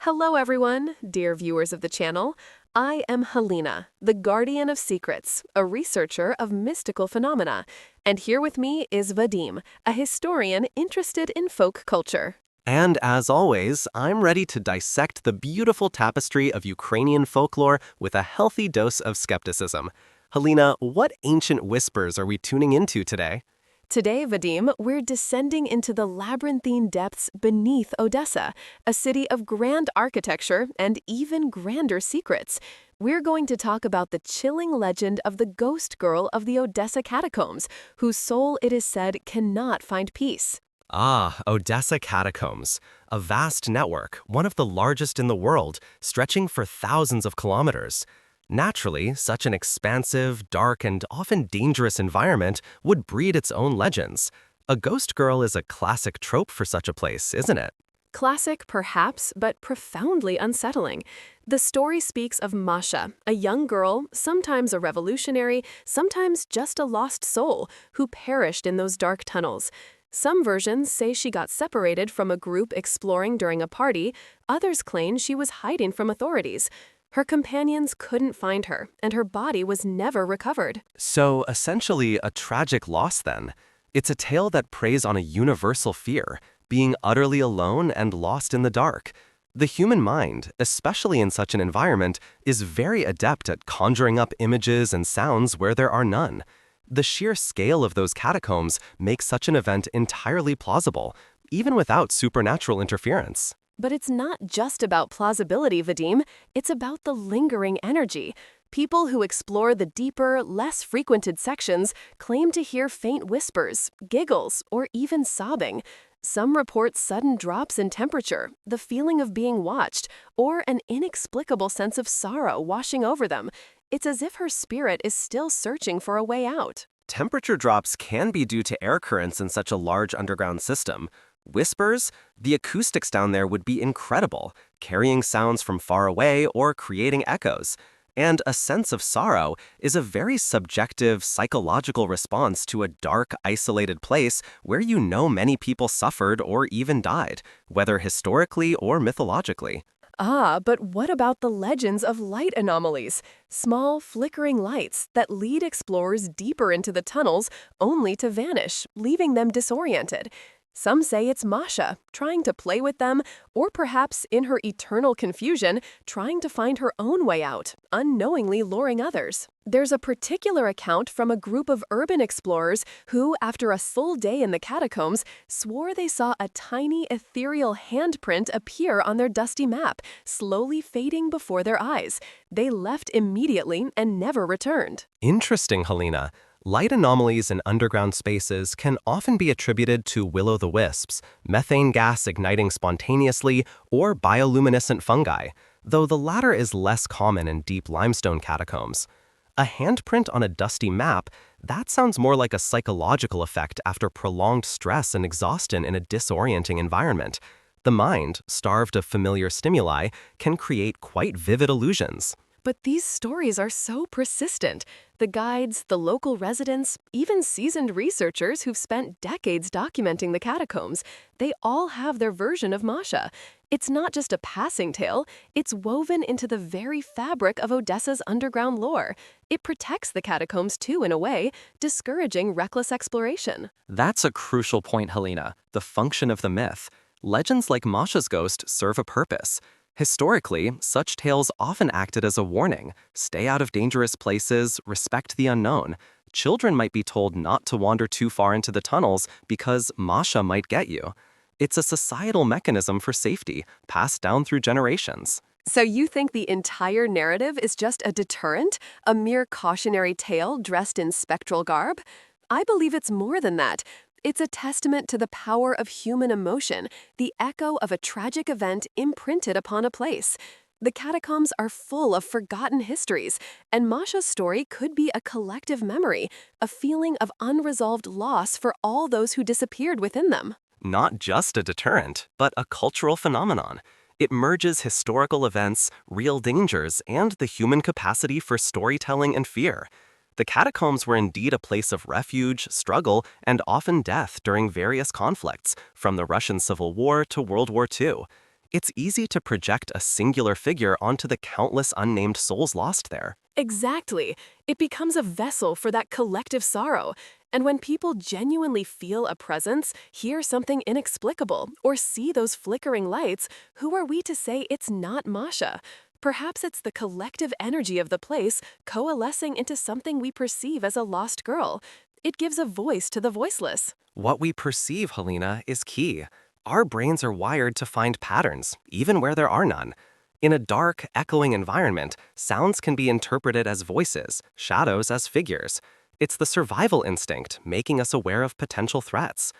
Hello, everyone, dear viewers of the channel. I am Helena, the guardian of secrets, a researcher of mystical phenomena. And here with me is Vadim, a historian interested in folk culture. And as always, I'm ready to dissect the beautiful tapestry of Ukrainian folklore with a healthy dose of skepticism. Helena, what ancient whispers are we tuning into today? Today, Vadim, we're descending into the labyrinthine depths beneath Odessa, a city of grand architecture and even grander secrets. We're going to talk about the chilling legend of the ghost girl of the Odesa Catacombs, whose soul, it is said, cannot find peace. Odesa Catacombs, a vast network, one of the largest in the world, stretching for thousands of kilometers. Naturally, such an expansive, dark, and often dangerous environment would breed its own legends. A ghost girl is a classic trope for such a place, isn't it? Classic, perhaps, but profoundly unsettling. The story speaks of Masha, a young girl, sometimes a revolutionary, sometimes just a lost soul, who perished in those dark tunnels. Some versions say she got separated from a group exploring during a party, others claim she was hiding from authorities. Her companions couldn't find her, and her body was never recovered. So, essentially, a tragic loss then. It's a tale that preys on a universal fear, being utterly alone and lost in the dark. The human mind, especially in such an environment, is very adept at conjuring up images and sounds where there are none. The sheer scale of those catacombs makes such an event entirely plausible, even without supernatural interference. But it's not just about plausibility, Vadim. It's about the lingering energy. People who explore the deeper, less frequented sections claim to hear faint whispers, giggles, or even sobbing. Some report sudden drops in temperature, the feeling of being watched, or an inexplicable sense of sorrow washing over them. It's as if her spirit is still searching for a way out. Temperature drops can be due to air currents in such a large underground system. Whispers? The acoustics down there would be incredible, carrying sounds from far away or creating echoes. And a sense of sorrow is a very subjective, psychological response to a dark, isolated place where you know many people suffered or even died, whether historically or mythologically. But what about the legends of light anomalies? Small, flickering lights that lead explorers deeper into the tunnels only to vanish, leaving them disoriented. Some say it's Masha, trying to play with them, or perhaps in her eternal confusion, trying to find her own way out, unknowingly luring others. There's a particular account from a group of urban explorers who, after a full day in the catacombs, swore they saw a tiny ethereal handprint appear on their dusty map, slowly fading before their eyes. They left immediately and never returned. Interesting, Helena. Light anomalies in underground spaces can often be attributed to will-o'-the-wisps, methane gas igniting spontaneously, or bioluminescent fungi, though the latter is less common in deep limestone catacombs. A handprint on a dusty map, that sounds more like a psychological effect after prolonged stress and exhaustion in a disorienting environment. The mind, starved of familiar stimuli, can create quite vivid illusions. But these stories are so persistent. The guides, the local residents, even seasoned researchers who've spent decades documenting the catacombs, they all have their version of Masha. It's not just a passing tale, it's woven into the very fabric of Odessa's underground lore. It protects the catacombs too, in a way, discouraging reckless exploration. That's a crucial point, Helena, the function of the myth. Legends like Masha's ghost serve a purpose. Historically, such tales often acted as a warning. Stay out of dangerous places, respect the unknown. Children might be told not to wander too far into the tunnels because Masha might get you. It's a societal mechanism for safety, passed down through generations. So you think the entire narrative is just a deterrent, a mere cautionary tale dressed in spectral garb? I believe it's more than that. It's a testament to the power of human emotion, the echo of a tragic event imprinted upon a place. The catacombs are full of forgotten histories, and Masha's story could be a collective memory, a feeling of unresolved loss for all those who disappeared within them. Not just a deterrent, but a cultural phenomenon. It merges historical events, real dangers, and the human capacity for storytelling and fear. The catacombs were indeed a place of refuge, struggle, and often death during various conflicts, from the Russian Civil War to World War II. It's easy to project a singular figure onto the countless unnamed souls lost there. Exactly. It becomes a vessel for that collective sorrow. And when people genuinely feel a presence, hear something inexplicable, or see those flickering lights, who are we to say it's not Masha? Perhaps it's the collective energy of the place coalescing into something we perceive as a lost girl. It gives a voice to the voiceless. What we perceive, Helena, is key. Our brains are wired to find patterns, even where there are none. In a dark, echoing environment, sounds can be interpreted as voices, shadows as figures. It's the survival instinct making us aware of potential threats.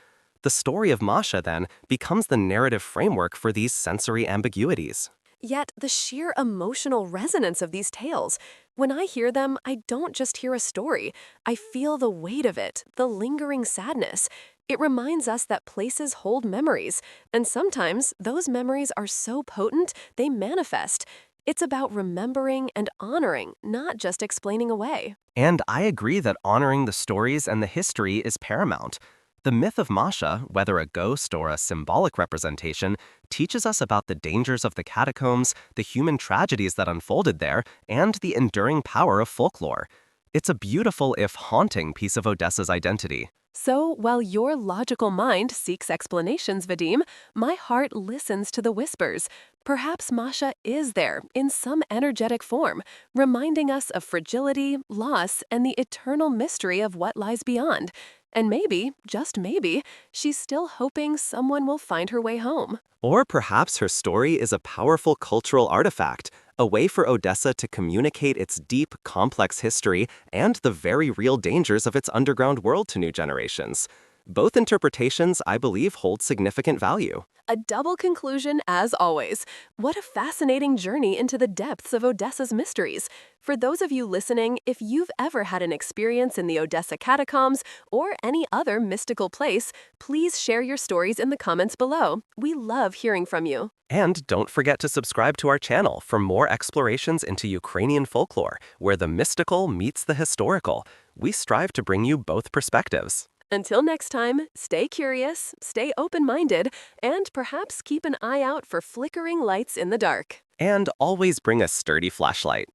The story of Masha, then, becomes the narrative framework for these sensory ambiguities. Yet the sheer emotional resonance of these tales. When I hear them, I don't just hear a story. I feel the weight of it, the lingering sadness. It reminds us that places hold memories, and sometimes those memories are so potent they manifest. It's about remembering and honoring, not just explaining away. And I agree that honoring the stories and the history is paramount. The myth of Masha, whether a ghost or a symbolic representation, teaches us about the dangers of the catacombs, the human tragedies that unfolded there, and the enduring power of folklore. It's a beautiful, if haunting, piece of Odessa's identity. So, while your logical mind seeks explanations, Vadim, my heart listens to the whispers. Perhaps Masha is there in some energetic form, reminding us of fragility, loss, and the eternal mystery of what lies beyond. And maybe, just maybe, she's still hoping someone will find her way home. Or perhaps her story is a powerful cultural artifact, a way for Odessa to communicate its deep, complex history and the very real dangers of its underground world to new generations. Both interpretations, I believe, hold significant value. A double conclusion as always. What a fascinating journey into the depths of Odessa's mysteries. For those of you listening, if you've ever had an experience in the Odessa Catacombs or any other mystical place, please share your stories in the comments below. We love hearing from you. And don't forget to subscribe to our channel for more explorations into Ukrainian folklore, where the mystical meets the historical. We strive to bring you both perspectives. Until next time, stay curious, stay open-minded, and perhaps keep an eye out for flickering lights in the dark. And always bring a sturdy flashlight.